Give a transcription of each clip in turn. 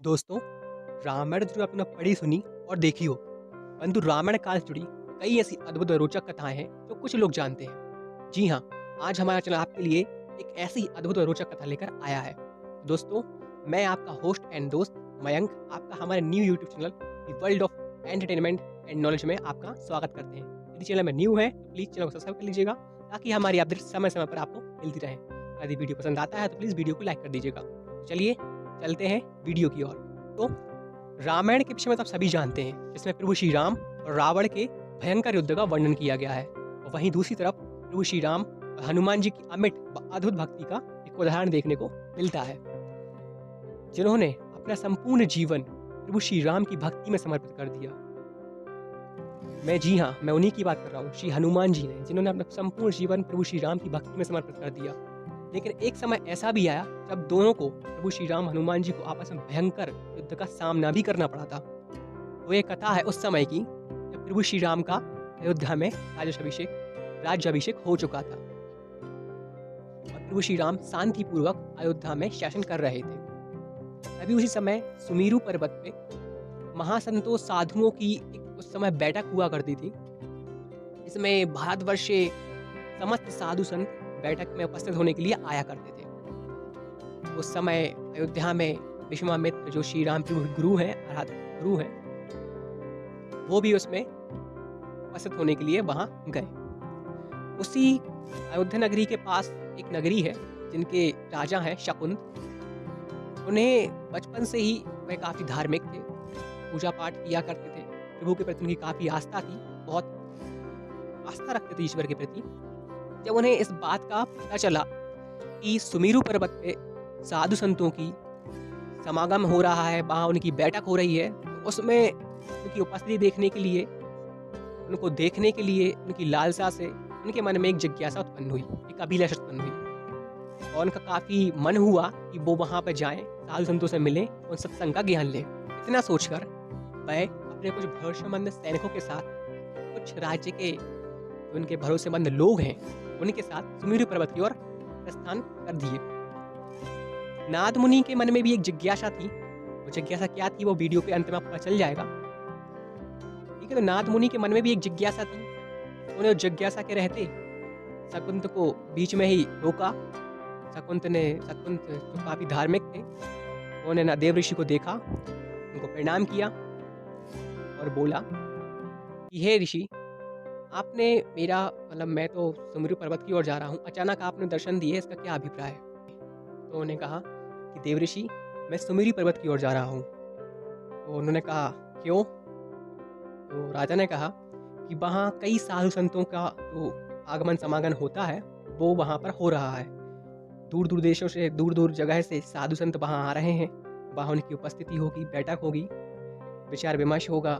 दोस्तों, रामायण जरूर आपने पढ़ी सुनी और देखी हो, परंतु रामायण काल से जुड़ी कई ऐसी अद्भुत और रोचक कथाएं हैं जो कुछ लोग जानते हैं। जी हाँ, आज हमारा चैनल आपके लिए एक ऐसी ही अद्भुत और रोचक कथा लेकर आया है। दोस्तों, मैं आपका होस्ट एंड दोस्त मयंक आपका हमारे new YouTube channel the world of entertainment and knowledge में आपका स्वागत करते हैं। यदि चैनल में न्यू है तो प्लीज़ चैनल को सब्सक्राइब कर लीजिएगा ताकि हमारी अपडेट समय समय पर आपको मिलती रहे। यदि वीडियो पसंद आता है तो प्लीज़ वीडियो को लाइक कर दीजिएगा। चलिए चलते हैं वीडियो की ओर। तो रामायण के विषय में तो आप सभी जानते हैं, जिसमें प्रभु श्री राम और रावण के भयंकर युद्ध का वर्णन किया गया है। और वहीं दूसरी तरफ प्रभु श्री राम और हनुमान जी की अमिट व अद्भुत भक्ति का एक उदाहरण देखने को मिलता है, जिन्होंने अपना संपूर्ण जीवन प्रभु श्री राम की भक्ति में समर्पित कर दिया। मैं उन्हीं की बात कर रहा हूँ, श्री हनुमान जी ने, जिन्होंने अपना संपूर्ण जीवन प्रभु श्री राम की भक्ति में समर्पित कर दिया। लेकिन एक समय ऐसा भी आया जब दोनों को, प्रभु श्री राम हनुमान जी को, आपस में भयंकर युद्ध का सामना भी करना पड़ा था। तो ये कथा है उस समय की जब प्रभु श्री राम का अयोध्या में राज्याभिषेक हो चुका था और प्रभु श्री राम शांतिपूर्वक अयोध्या में शासन कर रहे थे। अभी उसी समय सुमेरु पर्वत पे महासंतों साधुओं की एक उस समय बैठक हुआ करती थी। इसमें भारतवर्ष के समस्त साधु संत बैठक में उपस्थित होने के लिए आया करते थे। उस समय अयोध्या में विश्वामित्र, जो श्री राम के गुरु हैं, आराध्य गुरु हैं, वो भी उसमें उपस्थित होने के लिए वहां गए। उसी अयोध्या नगरी के पास एक नगरी है जिनके राजा हैं शकुंत। उन्हें बचपन से ही वे काफ़ी धार्मिक थे, पूजा पाठ किया करते थे, प्रभु के प्रति उनकी काफ़ी आस्था थी, बहुत आस्था रखते थे ईश्वर के प्रति। जब उन्हें इस बात का पता चला कि सुमेरु पर्वत पे साधु संतों की समागम हो रहा है, वहाँ उनकी बैठक हो रही है, तो उसमें उनकी उपस्थिति देखने के लिए, उनको देखने के लिए, उनकी लालसा से उनके मन में एक जिज्ञासा उत्पन्न हुई, एक अभिलाषा उत्पन्न हुई और उनका काफ़ी मन हुआ कि वो वहाँ पर जाएं, साधु संतों से मिलें, उन सत्संग का ज्ञान लें। इतना सोचकर वह अपने कुछ भरोसेमंद सैनिकों के साथ, कुछ राज्य के उनके भरोसेमंद लोग हैं, उनके साथ सुमेरु पर्वत की ओर प्रस्थान कर दिए। नारद मुनि के मन में भी एक जिज्ञासा थी। वो जिज्ञासा क्या थी वो वीडियो के अंत में आपको पता चल जाएगा। ठीक है, तो नारद मुनि के मन में भी एक जिज्ञासा थी। उन्हें उस जिज्ञासा के रहते शकुंत को बीच में ही रोका। शकुंत जो काफ़ी धार्मिक थे, उन्होंने ना देव ऋषि को देखा, उनको प्रणाम किया और बोला कि हे ऋषि, आपने मेरा मैं तो सुमेरु पर्वत की ओर जा रहा हूँ, अचानक आपने दर्शन दिए, इसका क्या अभिप्राय है? तो उन्होंने कहा कि देव ऋषि, मैं सुमेरु पर्वत की ओर जा रहा हूँ। तो उन्होंने कहा क्यों? तो राजा ने कहा कि वहाँ कई साधु संतों का जो आगमन समागम होता है वो वहाँ पर हो रहा है। दूर दूर देशों से, दूर दूर जगह से साधु संत वहाँ आ रहे हैं। वहाँ उनकी उपस्थिति होगी, बैठक होगी, विचार विमर्श होगा,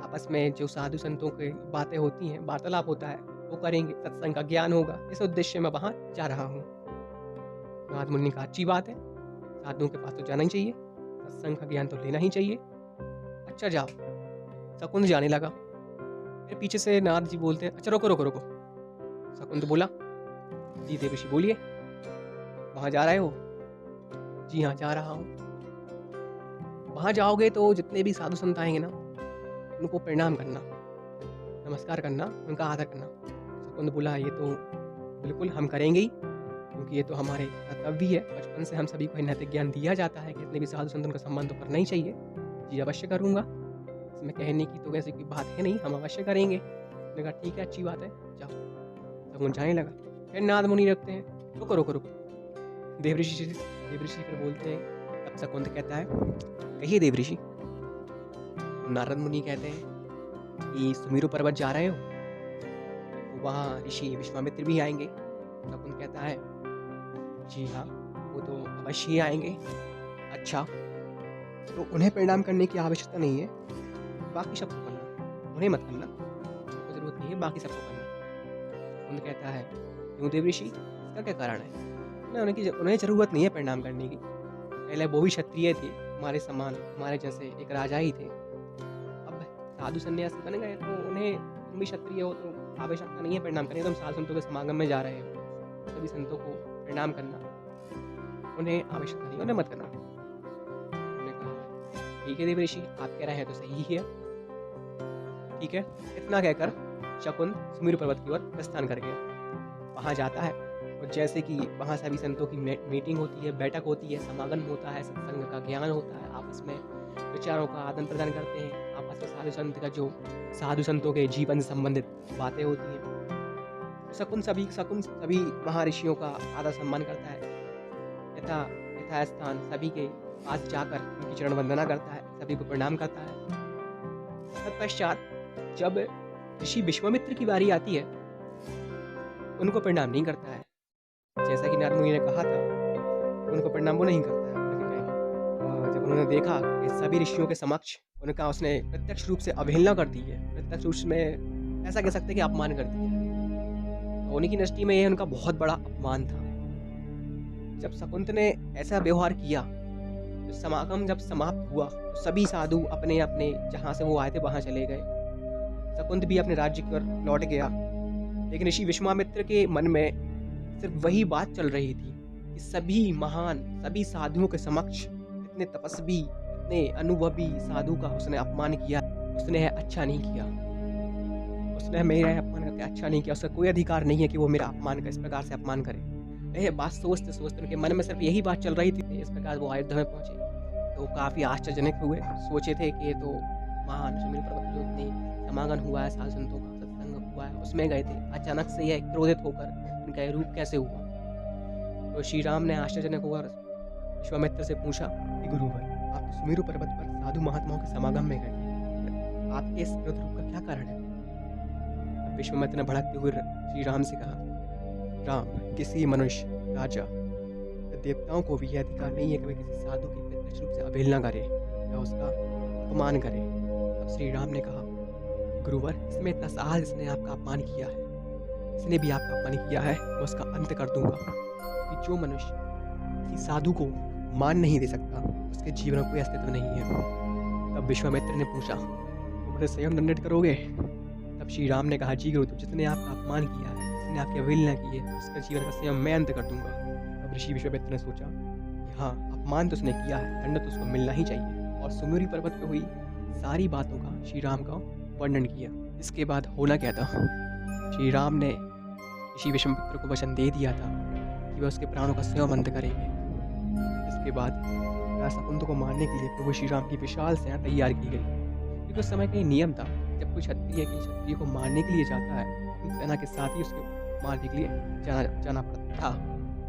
आपस में जो साधु संतों की बातें होती हैं, वार्तालाप होता है, वो करेंगे, सत्संग का ज्ञान होगा। इस उद्देश्य में वहाँ जा रहा हूँ। नारद मुनि ने कहा अच्छी बात है, साधुओं के पास तो जाना ही चाहिए, सत्संग का ज्ञान तो लेना ही चाहिए। अच्छा जाओ। शकुंत जाने लगा। फिर पीछे से नारद जी बोलते हैं अच्छा रुको रुको रुको। शकुंत बोला जी देव ऋषि बोलिए, वहाँ जा रहे हो? जी हाँ जा रहा हूँ। वहाँ जाओगे तो जितने भी साधु संत आएंगे ना, उनको प्रणाम करना, नमस्कार करना, उनका आदर करना। शकुंत बोला ये तो बिल्कुल हम करेंगे ही, क्योंकि ये तो हमारे कर्तव्य है। बचपन से हम सभी को नैतिक ज्ञान दिया जाता है कि जितने भी साधु संत उनका सम्मान तो करना ही चाहिए। जी अवश्य करूँगा, इसमें कहने की तो वैसे कोई बात है नहीं, हम अवश्य करेंगे। मैंने कहा ठीक है, अच्छी बात है, जाओ। शकुंत जाने लगा। फिर नारद मुनि रखते हैं रुको रुको रुको। देव ऋषि फिर बोलते हैं, तब शकुंत कहता है कहिए देव ऋषि। नारद मुनि कहते हैं कि सुमेरु पर्वत जा रहे हो, तो वहाँ ऋषि विश्वामित्र भी आएंगे। शकुंत कहता है जी हाँ, वो तो अवश्य ही आएंगे। अच्छा, तो उन्हें प्रणाम करने की आवश्यकता नहीं है, बाकी सबको करना, उन्हें मत करना, तो जरूरत नहीं है, बाकी सबको करना। शकुंत कहता है क्यों देव ऋषि, इसका क्या कारण है? उन्हें ज़रूरत नहीं है प्रणाम करने की। पहले वो भी क्षत्रिय थे, हमारे समान, हमारे जैसे एक राजा ही थे। अब साधु सन्यासी बन गए तो उन्हें, तुम भी क्षत्रिय हो तो आवश्यकता नहीं है प्रणाम करने। तुम साधु संतों के समागम में जा रहे हो, सभी संतों को प्रणाम करना, उन्हें आवश्यकता नहीं, उन्हें मत करना। उन्होंने कहा ठीक है देव ऋषि, आप कह रहे हैं तो सही ही है। ठीक है, इतना कहकर शकुन सुमेरु पर्वत की ओर प्रस्थान कर गया। वहाँ जाता है और जैसे कि वहाँ सभी संतों की मीटिंग होती है, बैठक होती है, समागम होता है, सत्संग का ज्ञान होता है, आपस में विचारों का आदान प्रदान करते हैं, आपस में साधु संतों के जीवन से संबंधित बातें होती हैं। शकुन सभी महर्षियों का आदर सम्मान करता है, यथास्थान सभी के पास जाकर उनकी चरण वंदना करता है, सभी को प्रणाम करता है। तत्पश्चात जब ऋषि विश्वामित्र की बारी आती है, उनको प्रणाम नहीं करता है। जैसा कि नारद मुनि ने कहा था, उनको प्रणाम वो नहीं करता है। जब उन्होंने देखा कि सभी ऋषियों के समक्ष उनका उसने प्रत्यक्ष रूप से अवहेलना कर दी है, प्रत्यक्ष रूप में ऐसा कह सकते हैं कि अपमान कर दिया है, तो उन्हीं की दृष्टि में यह उनका बहुत बड़ा अपमान था। जब शकुंत ने ऐसा व्यवहार किया, तो समागम जब समाप्त हुआ तो सभी साधु अपने अपने जहाँ से वो आए थे वहाँ चले गए। शकुंत भी अपने राज्य की ओर लौट गया, लेकिन ऋषि विश्वामित्र के मन में सिर्फ वही बात चल रही थी कि सभी साधुओं के समक्ष इतने तपस्वी, इतने अनुभवी साधु का उसने अपमान किया, उसने अच्छा नहीं किया, उसने मेरा अपमान करके अच्छा नहीं किया, उसका कोई अधिकार नहीं है कि वो मेरा अपमान करे, इस प्रकार से अपमान करे। यह बात सोचते सोचते उनके मन में सिर्फ यही बात चल रही थी। इस प्रकार वो अयोध्या में पहुंचे तो काफ़ी आश्चर्यजनक हुए, सोचे थे कि ये तो महान सुमेरु पर्वत जो इतनी समागम हुआ है, साधु संतों का सत्संग हुआ है, उसमें गए थे, अचानक से यह क्रोधित होकर इनका रूप कैसे हुआ। तो श्री राम ने आश्चर्यजनक होकर विश्वामित्र से पूछा कि गुरुवर, आप तो सुमेरु पर्वत पर साधु महात्माओं के समागम में गए, आपके इस क्रोध रूप का क्या कारण है। अब विश्वामित्र ने भड़कते हुए श्री राम से कहा, राम, किसी मनुष्य, राजा या देवताओं को भी यह अधिकार नहीं है कि वे किसी साधु की प्रत्यक्ष रूप से अवहेलना करे या उसका अपमान करे। तब श्री राम ने कहा, गुरुवर, इसमें इतना साहस, इसने आपका अपमान किया है, इसने भी आपका अपमान किया है, मैं उसका अंत कर दूंगा। कि जो मनुष्य किसी साधु को मान नहीं दे सकता, उसके जीवन में कोई अस्तित्व नहीं है। तब विश्वामित्र ने पूछा, तुम मुझे स्वयं दंडित करोगे। तब श्री राम ने कहा, जी गुरु, तो जिसने आपका अपमान किया है, जिसने आपकी अवहेलना की है, उसका जीवन का स्वयं मैं अंत कर दूंगा। तब ऋषि विश्वामित्र ने सोचा, हाँ, अपमान तो उसने किया है, दंड तो उसको मिलना ही चाहिए, और सुमेरु पर्वत पर हुई सारी बातों का श्री राम का वर्णन किया। इसके बाद होना क्या था, श्री राम ने ऋषि विश्वामित्र को वचन दे दिया था कि वह उसके प्राणों का स्वयं अंत करेंगे। इसके बाद शकुंत को मारने के लिए प्रभु श्री राम की विशाल सेना तैयार की गई, क्योंकि उस समय का ये नियम था, जब कोई क्षत्रिय को मारने के लिए जाता है, अपनी सेना के साथ ही उसको मारने के लिए जाना पड़ता था।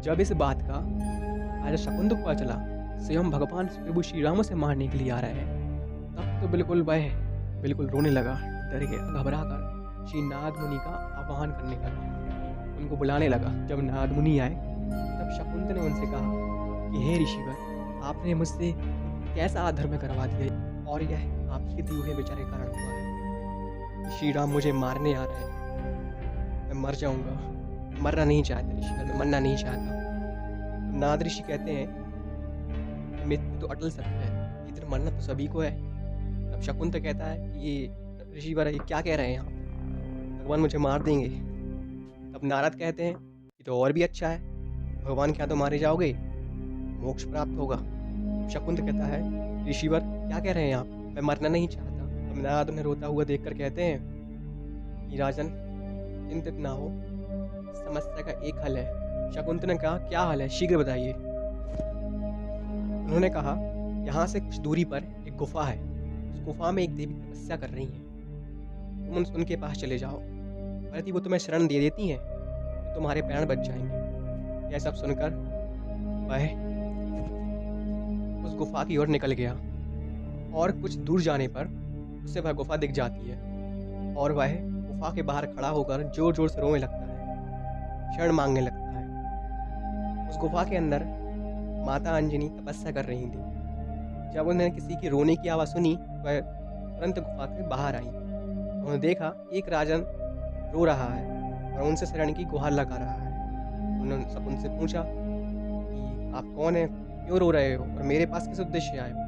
जब इस बात का राजा शकुंत को पता चला स्वयं भगवान प्रभु श्री राम से मारने के लिए आ रहे हैं, तब तो वह बिल्कुल रोने लगा, डर गया, घबरा कर श्री नारद मुनि का आह्वान करने लगा, उनको बुलाने लगा। जब नारद मुनि आए तब शकुंत ने उनसे कहा कि हे ऋषिवर, आपने मुझसे कैसा अधर्म करवा दिया, और यह आपके दिए हुए विचार के कारण हुआ है। श्री राम मुझे मारने आ रहे हैं, मैं मर जाऊंगा, मरना नहीं चाहता ऋषिवर, मैं मरना नहीं चाहता। नारद ऋषि कहते हैं, मृत्यु तो अटल सत्य है, इधर मरना तो सभी को है। तब शकुंत कहता है कि ये ऋषिवर ये क्या कह रहे हैं आप, भगवान मुझे मार देंगे। तब नारद कहते हैं, ये तो और भी अच्छा है, भगवान क्या तो मारे जाओगे, मोक्ष प्राप्त होगा। शकुंत कहता है, ऋषिवर क्या कह रहे हैं आप, मैं मरना नहीं चाहता। अब नारद उन्हें रोता हुआ देखकर कहते हैं कि राजन, चिंतित ना हो, समस्या का एक हल है। शकुंत ने कहा, क्या हल है, शीघ्र बताइए। उन्होंने कहा, यहाँ से कुछ दूरी पर एक गुफा है, उस गुफा में एक देवी तपस्या कर रही हैं, तुम उनके पास चले जाओ, यदि वो तुम्हें शरण दे देती हैं तो तुम्हारे प्राण बच जाएंगे। यह सब सुनकर वह उस गुफा की ओर निकल गया, और कुछ दूर जाने पर उसे वह गुफा दिख जाती है, और वह गुफा के बाहर खड़ा होकर जोर जोर से रोने लगता है, शरण मांगने लगता है। उस गुफा के अंदर माता अंजनी तपस्या कर रही थी। जब उन्हें किसी की रोने की आवाज़ सुनी, वह तुरंत गुफा से बाहर आई। उन्होंने देखा एक राजन रो रहा है और उनसे शरण की गुहार लगा रहा है। उन्होंने सब उनसे पूछा कि आप कौन हैं, क्यों रो रहे हो, और मेरे पास किस उद्देश्य आए हो।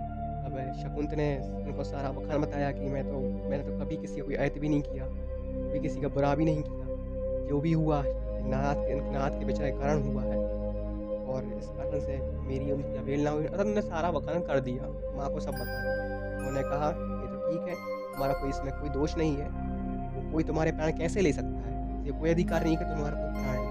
अब शकुंत ने उनको सारा बखान बताया कि मैंने तो कभी किसी को ऐत भी नहीं किया, कभी किसी का बुरा भी नहीं किया, जो भी हुआ नाथ के विचार के कारण हुआ है। और इस कारण से मेरी उनकी अवहेलना हुई। और उन्होंने सारा वर्णन कर दिया, माँ को सब बता दिया। उन्होंने कहा, "ये तो ठीक है, तुम्हारा कोई इसमें कोई दोष नहीं है। वो कोई तुम्हारे प्राण कैसे ले सकता है? ये कोई अधिकार नहीं है कि तुम्हारा कोई प्राण ले।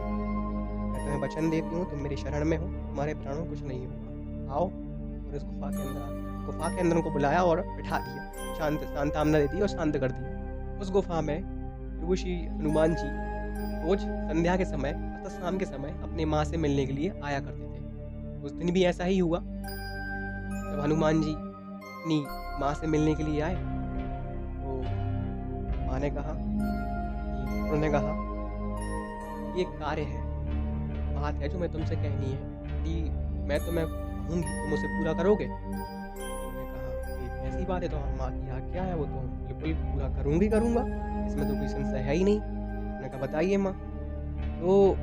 मैं तुम्हें वचन देती हूँ, तुम मेरी शरण में हो, तुम्हारे प्राणों को कुछ नहीं होगा। आओ।" और इस गुफ़ा के अंदर गुफ़ा के अंदर उनको बुलाया और बिठा दिया। शांतामना दे दी और शांत कर दिया। उस गुफ़ा में प्रभु श्री हनुमान जी रोज़ संध्या के समय अर्थात शाम के समय अपनी माँ से मिलने के लिए आया करते थे। उस दिन भी ऐसा ही हुआ। जब हनुमान जी अपनी माँ से मिलने के लिए आए, तो माँ ने कहा उन्होंने कहा, "ये कार्य है, बात है जो मैं तुमसे कहनी है। यदि मैं तुम्हें कहूँगी तुम उसे पूरा करोगे?" उन्होंने कहा, "ये ऐसी बात है तो माँ की आज्ञा है, वो तो बिल्कुल पूरा करूँगा, इसमें तो कोई संशय है ही नहीं।" उन्होंने कहा, "बताइए माँ।" तो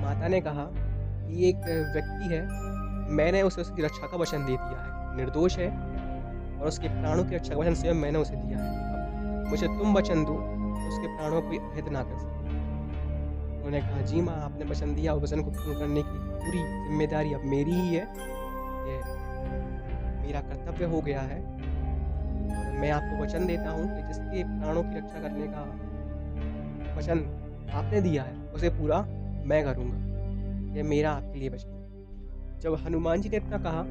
माता ने कहा कि एक व्यक्ति है, मैंने उसे उसकी रक्षा का वचन दे दिया है, निर्दोष है और उसके प्राणों की रक्षा का वचन स्वयं मैंने उसे दिया है। अब मुझे तुम वचन दो तो उसके प्राणों को अहित ना कर सके। उन्होंने कहा, "जी माँ, आपने वचन दिया और वचन को पूर्ण करने की पूरी जिम्मेदारी अब मेरी ही है। ये मेरा कर्तव्य हो गया है और मैं आपको वचन देता हूँ कि जिसके प्राणों की रक्षा करने का वचन आपने दिया है उसे पूरा मैं करूँगा। ये मेरा आपके लिए वचन है।" जब हनुमान जी ने इतना कहा,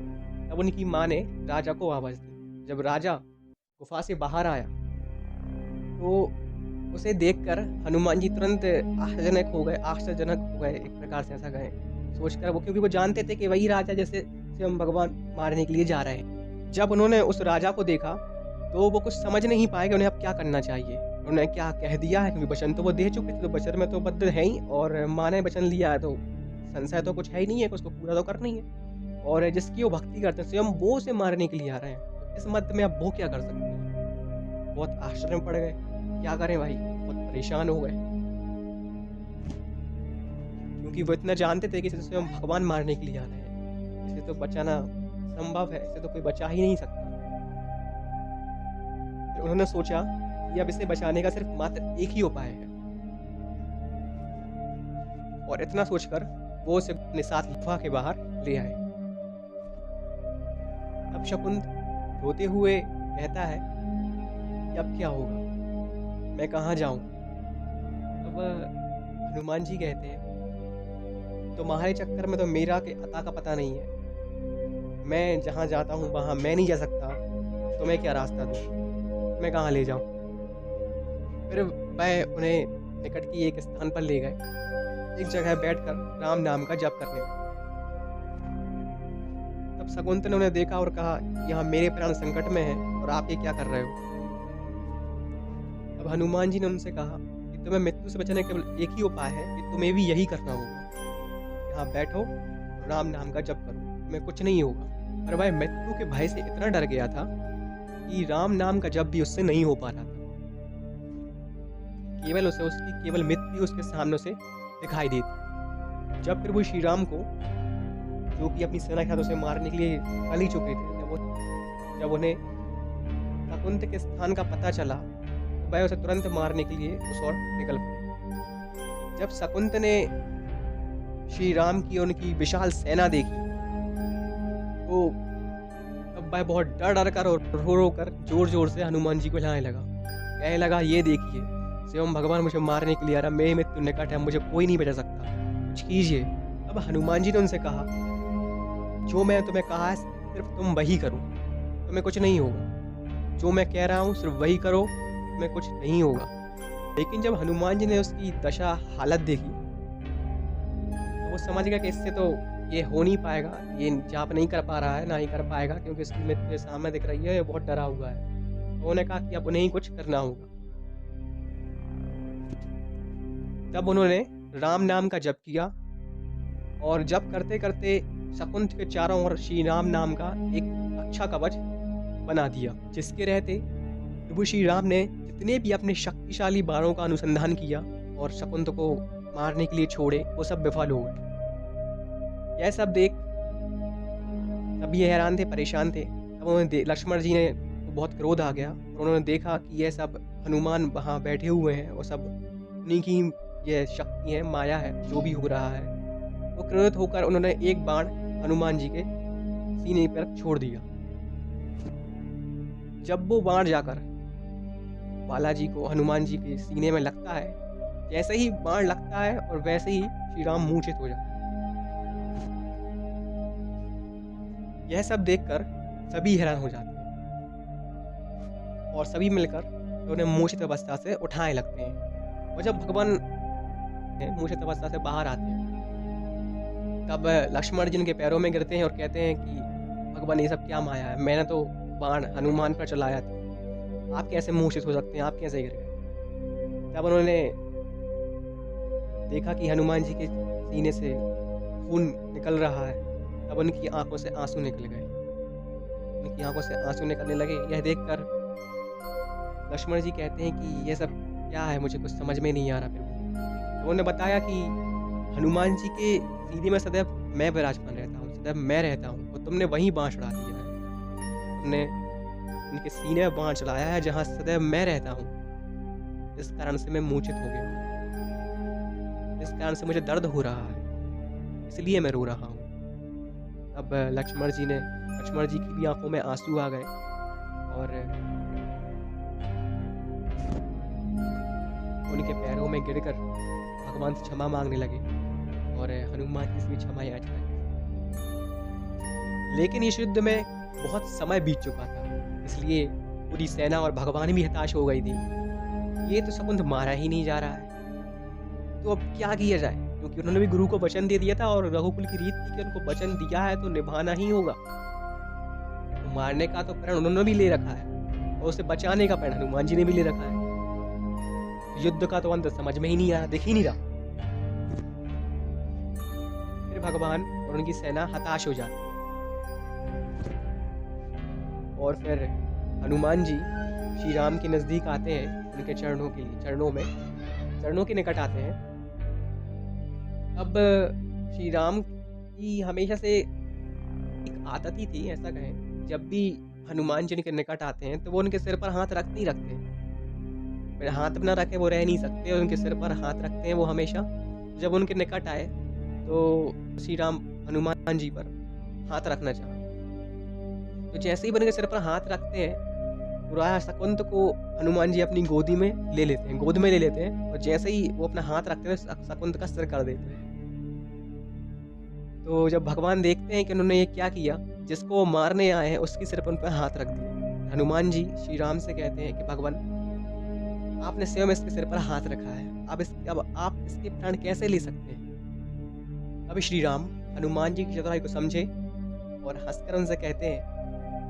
तब उनकी माँ ने राजा को आवाज़ दी। जब राजा गुफा से बाहर आया, तो उसे देखकर हनुमान जी तुरंत आश्चर्यजनक हो गए, एक प्रकार से ऐसा कहें, सोचकर वो, क्योंकि वो जानते थे कि वही राजा जैसे स्वयं भगवान मारने के लिए जा रहे हैं। जब उन्होंने उस राजा को देखा, तो वो कुछ समझ नहीं पाए कि उन्हें अब क्या करना चाहिए। उन्होंने क्या कह दिया है, क्योंकि वचन तो वो दे चुके थे, तो वचन में तो बद्ध है ही, और माँ ने वचन लिया है तो संशय तो कुछ है ही नहीं है कि उसको पूरा तो करना ही है। और जिसकी वो भक्ति करते हैं, स्वयं वो उसे मारने के लिए आ रहे हैं। तो इस मध्य में अब वो क्या कर सकते हैं? बहुत आश्चर्य में पड़ गए, क्या करें भाई? बहुत परेशान हो गए, क्योंकि वो इतना जानते थे कि इसे स्वयं भगवान मारने के लिए आ रहे हैं। इसे तो बचाना संभव है, इसे तो कोई बचा ही नहीं सकता। फिर उन्होंने सोचा कि अब इसे बचाने का सिर्फ मात्र एक ही उपाय है, और इतना सोचकर वो उसे अपने साथ गुफा के बाहर ले आए। अब शकुंत रोते हुए कहता है कि अब क्या होगा, मैं कहाँ जाऊं? अब हनुमान जी कहते हैं, तुम्हारे चक्कर में तो मेरा के अता का पता नहीं है। मैं जहाँ जाता हूँ वहाँ मैं नहीं जा सकता, तुम्हें क्या रास्ता दूँ, मैं कहाँ ले जाऊँ? फिर वह उन्हें निकट की एक स्थान पर ले गए, एक जगह बैठकर राम नाम का जप करने लगे। तब शकुंतला ने उन्हें देखा और कहा, यहाँ मेरे प्राण संकट में हैं और आप ये क्या कर रहे हो? अब हनुमान जी ने उनसे कहा कि तुम्हें मृत्यु से बचने का केवल एक ही उपाय है कि तुम्हें भी यही करना होगा। यहाँ बैठो, राम नाम का जप करो, तुम्हें कुछ नहीं होगा। पर वह मृत्यु के भय से इतना डर गया था कि राम नाम का जप भी उससे नहीं हो पा रहा था। केवल उसे उसकी केवल मृत्यु उसके सामने से दिखाई देती। जब प्रभु श्री राम को, जो कि अपनी सेना के साथ उसे मारने के लिए चल ही चुके थे, जब उन्हें शकुंत के स्थान का पता चला, तो वह उसे तुरंत मारने के लिए उस ओर निकल पड़े। जब शकुंत ने श्री राम की उनकी विशाल सेना देखी, तो तब वह बहुत डर कर और रो कर जोर जोर से हनुमान जी को हिलाने लगा, कहने लगा, ये देखिए, स्वयं भगवान मुझे मारने के लिए आ रहा, मेरी मृत्यु निकट है, मुझे कोई नहीं बचा सकता, कुछ कीजिए। अब हनुमान जी ने उनसे कहा, जो मैं तुम्हें कहा है सिर्फ तुम वही करो, तुम्हें कुछ नहीं होगा। जो मैं कह रहा हूँ सिर्फ वही करो, तुम्हें कुछ नहीं होगा। लेकिन जब हनुमान जी ने उसकी दशा हालत देखी, तो वो समझ गया कि इससे तो ये हो नहीं पाएगा, ये जाप नहीं कर पा रहा है, ना ही कर पाएगा, क्योंकि इसकी मृत्यु सामने दिख रही है, ये बहुत डरा हुआ है। तो उन्होंने कहा कि अब उन्हें ही कुछ करना होगा। तब उन्होंने राम नाम का जप किया, और जप करते करते शकुंत के चारों ओर श्री राम नाम का एक अच्छा कवच बना दिया, जिसके रहते प्रभु श्री राम ने जितने भी अपने शक्तिशाली बाणों का अनुसंधान किया और शकुंत को मारने के लिए छोड़े, वो सब विफल हो गए। यह सब देख सभी हैरान थे, परेशान थे। तब उन्होंने लक्ष्मण जी ने बहुत क्रोध आ गया, और उन्होंने देखा कि यह सब हनुमान वहाँ बैठे हुए हैं, और सब उन्हीं की यह शक्ति है, माया है, जो भी हो रहा है। तो क्रोधित होकर उन्होंने एक बाण हनुमान जी के सीने पर छोड़ दिया। जब वो बाण जाकर बालाजी को हनुमान जी के सीने में लगता है, जैसे ही बाण लगता है और वैसे ही श्री राम मूर्छित हो जाते हैं। यह सब देखकर सभी हैरान हो जाते हैं और सभी मिलकर उन्हें मूर्छित अवस्था से उठाने लगते हैं। और जब भगवान मूर्छित अवस्था से बाहर आते हैं, तब लक्ष्मण जी उनके पैरों में गिरते हैं और कहते हैं कि भगवान ये सब क्या माया है, मैंने तो बाण हनुमान पर चलाया था, आप कैसे मूर्छित हो सकते हैं, आप कैसे गिर गए। तब उन्होंने देखा कि हनुमान जी के सीने से खून निकल रहा है, तब उनकी आंखों से आंसू निकल गए, उनकी आंखों से आंसू निकलने लगे। यह देखकर लक्ष्मण जी कहते हैं कि यह सब क्या है, मुझे कुछ समझ में नहीं आ रहा प्रभु। तो उन्होंने बताया कि हनुमान जी के सीने में सदैव मैं विराजमान रहता हूँ, सदैव मैं रहता हूँ, और तुमने वहीं बाण चढ़ा दिया है, तुमने उनके सीने में बाण चलाया है जहाँ सदैव मैं रहता हूँ। इस कारण से मैं मूर्छित हो गया हूँ, इस कारण से मुझे दर्द हो रहा है, इसलिए मैं रो रहा हूँ। अब लक्ष्मण जी की भी आंखों में आंसू आ गए और उनके पैरों में गिरकर भगवान से क्षमा मांगने लगे और हनुमान जी से भी क्षमा याचना की। लेकिन इस युद्ध में बहुत समय बीत चुका था, इसलिए पूरी सेना और भगवान भी हताश हो गई थी। ये तो शकुंत मारा ही नहीं जा रहा है, तो अब क्या किया जाए, क्योंकि उन्होंने भी गुरु को वचन दे दिया था और रघुकुल की रीत थी कि उनको वचन दिया है तो निभाना ही होगा। तो मारने का तो प्रण उन्होंने भी ले रखा है और उसे बचाने का प्रण हनुमान जी ने भी ले रखा है। युद्ध का तो अंत समझ में ही नहीं आया, दिख ही नहीं रहा। फिर भगवान और उनकी सेना हताश हो जाती और फिर हनुमान जी श्री राम के नजदीक आते हैं, उनके चरणों के निकट आते हैं। अब श्री राम की हमेशा से एक आदत ही थी, ऐसा कहें, जब भी हनुमान जी उनके निकट आते हैं तो वो उनके सिर पर हाथ रखते ही रखते हैं। फिर हाथ न रखे वो रह नहीं सकते और उनके सिर पर हाथ रखते हैं वो हमेशा। जब उनके निकट आए तो श्री राम हनुमान जी पर हाथ रखना चाहा, तो जैसे ही उनके सिर पर हाथ रखते हैं, राजा शकुंत को हनुमान जी अपनी गोद में ले लेते हैं और जैसे ही वो अपना हाथ रखते हैं शकुंत का सिर कर देते हैं। तो जब भगवान देखते हैं कि उन्होंने ये क्या किया, जिसको वो मारने आए हैं उसके सिर पर उन पर हाथ रख दिया, हनुमान जी श्री राम से कहते हैं कि भगवान आपने स्वयं इसके सिर पर हाथ रखा है, अब आप इसके प्राण कैसे ले सकते हैं। अब श्री राम हनुमान जी की चतुराई को समझे और हंसकर उनसे कहते हैं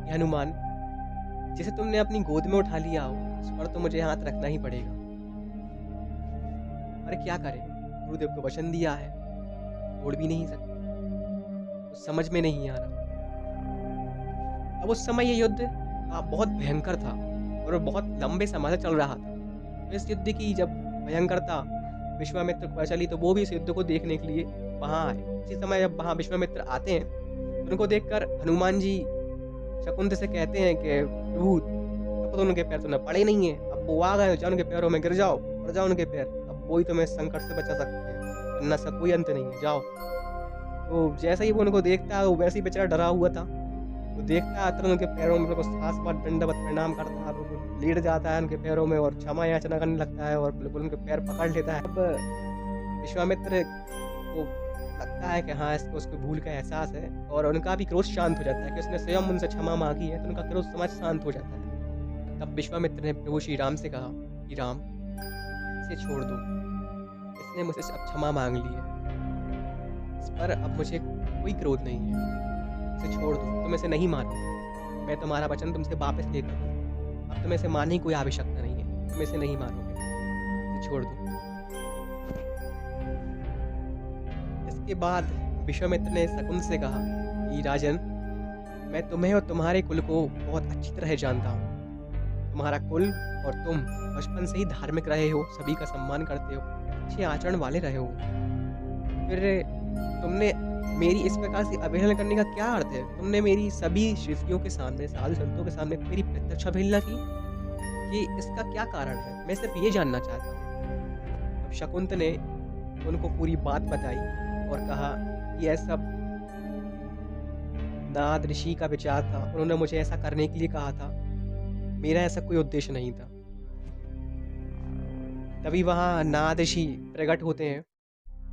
कि हनुमान, जिसे तुमने अपनी गोद में उठा लिया हो उस पर तो मुझे हाथ रखना ही पड़ेगा। अरे क्या करें, गुरुदेव को वचन दिया है, छोड़ भी नहीं सकते, तो समझ में नहीं आ रहा। अब उस समय ये युद्ध बहुत भयंकर था और बहुत लंबे समय से चल रहा था। इस युद्ध की जब भयंकरता विश्वामित्र को पता चली तो वो भी इस युद्ध को देखने के लिए वहां आए। इसी समय जब वहां विश्वामित्र आते हैं तो उनको देखकर हनुमान जी शकुंत से कहते हैं कि प्रभु, अब तो उनके पैर तो न पड़े नहीं है, अब वो आ गए, जाओ उनके पैरों में गिर जाओ, पड़ जाओ उनके पैर, अब वो ही तुम्हें संकट से बचा सकते हैं, वरना सब कोई अंत नहीं है, जाओ। तो जैसे ही वो उनको देखता है वो वैसे ही बेचारा डरा हुआ था, तो देखता है तुरंत उनके पैरों में बिल्कुल सात दंडवत प्रणाम करता है, बिल्कुल लेट जाता है उनके पैरों में और क्षमा याचना करने लगता है और बिल्कुल उनके पैर पकड़ लेता है। अब विश्वामित्र को लगता है कि हाँ, इसको उसको भूल का एहसास है और उनका भी क्रोध शांत हो जाता है कि उसने स्वयं उनसे क्षमा मांगी है, तो उनका क्रोध समझ शांत हो जाता है। तब विश्वामित्र ने प्रभु श्री राम से कहा कि राम, इसे छोड़ दो, इसने मुझसे अब क्षमा मांग ली है, इस पर अब मुझे कोई क्रोध नहीं है, इसे छोड़ दो, तुम इसे नहीं मारोगे, मैं तुम्हारा वचन तुमसे वापस लेता हूँ, अब तुम्हें इसे मारने की कोई आवश्यकता नहीं है, तुम इसे नहीं मारोगे, इसे छोड़ दो। इसके बाद विश्वामित्र ने शकुंत से कहा कि राजन, मैं तुम्हें और तुम्हारे कुल को बहुत अच्छी तरह जानता हूँ, तुम्हारा कुल और तुम बचपन से ही धार्मिक रहे हो, सभी का सम्मान करते हो, अच्छे आचरण वाले रहे हो, फिर तुमने मेरी इस प्रकार से अवहेलना करने का क्या अर्थ है। तुमने मेरी सभी ऋषियों के सामने, साधु संतों के सामने मेरी प्रत्यक्ष अवहेलना की, कि इसका क्या कारण है, मैं सिर्फ ये जानना चाहता हूँ। अब शकुंत ने उनको पूरी बात बताई और कहा कि यह सब नारद ऋषि का विचार था, उन्होंने मुझे ऐसा करने के लिए कहा था, मेरा ऐसा कोई उद्देश्य नहीं था। तभी वहाँ नारद ऋषि प्रकट होते हैं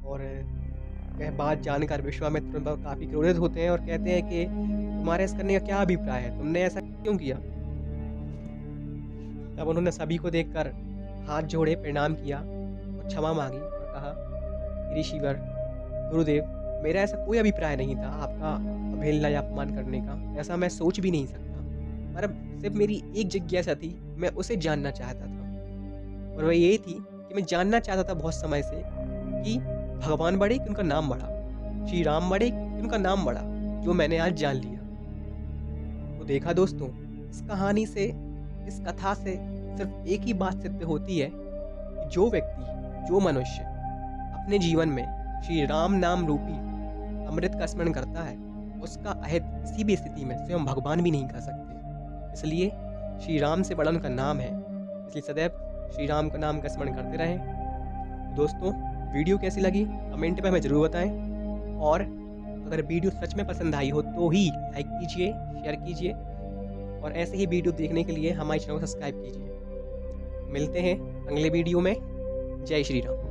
और वह बात जानकर विश्वामित्र उन पर काफ़ी क्रोधित होते हैं और कहते हैं कि तुम्हारा इस करने का क्या अभिप्राय है, तुमने ऐसा क्यों किया? तब उन्होंने सभी को देखकर हाथ जोड़े प्रणाम किया और क्षमा मांगी और कहा, ऋषिवर गुरुदेव, मेरा ऐसा कोई अभिप्राय नहीं था आपका अवहेलना या अपमान करने का, ऐसा मैं सोच भी नहीं सकता। पर अब सिर्फ मेरी एक जिज्ञासा थी, मैं उसे जानना चाहता था और वह ये थी कि मैं जानना चाहता था बहुत समय से कि भगवान बड़े कि उनका नाम बड़ा, श्री राम बड़े कि उनका नाम बड़ा, जो मैंने आज जान लिया। तो देखा दोस्तों, इस कहानी से, इस कथा से सिर्फ एक ही बात सिद्ध होती है कि जो व्यक्ति, जो मनुष्य अपने जीवन में श्री राम नाम रूपी अमृत का स्मरण करता है, उसका अहित किसी भी स्थिति में स्वयं भगवान भी नहीं कर सकते। इसलिए श्री राम से बड़ा उनका नाम है, इसलिए सदैव श्री राम का नाम का स्मरण करते रहें। दोस्तों, वीडियो कैसी लगी कमेंट में हमें ज़रूर बताएं और अगर वीडियो सच में पसंद आई हो तो ही लाइक कीजिए, शेयर कीजिए और ऐसे ही वीडियो देखने के लिए हमारे चैनल को सब्सक्राइब कीजिए। मिलते हैं अगले वीडियो में। जय श्री राम।